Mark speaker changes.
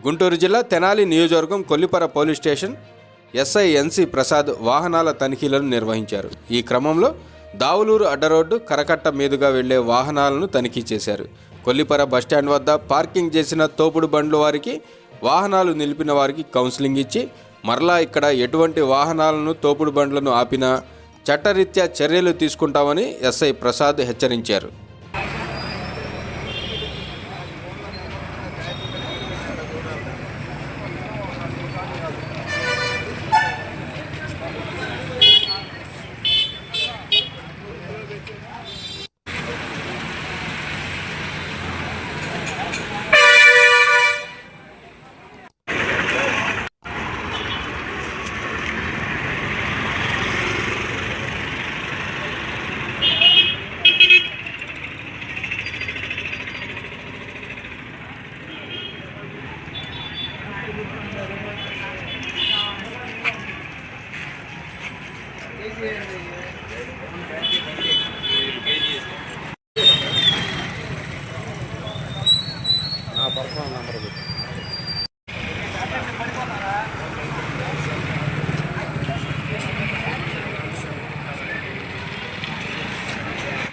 Speaker 1: గుంటూరు జిల్లా తెనాలి నియోజకవర్గం Kollipara police station SI ఎన్సి ప్రసాద్ వాహనాల తనిఖీలను నిర్వహించారు. ఈ క్రమంలో దావులూరు అడ్డరోడ్డు కరకట్ట మీదుగా వెళ్లే వాహనాలను తనిఖీ చేశారు. కొల్లిపర బస్టాండ్ వద్ద పార్కింగ్ చేసిన తోపుడు బండ్ల వారికి, వాహనాలు నిలిపిన వారికి కౌన్సిలింగ్ ఇచ్చి మరలా ఇక్కడ ఎటువంటి వాహనాలను తోపుడు బండ్లను ఆపినా చట్టరీత్యా చర్యలు తీసుకుంటామని ఎస్ఐ ప్రసాద్ హెచ్చరించారు. నా పర్సనల్ నెంబర్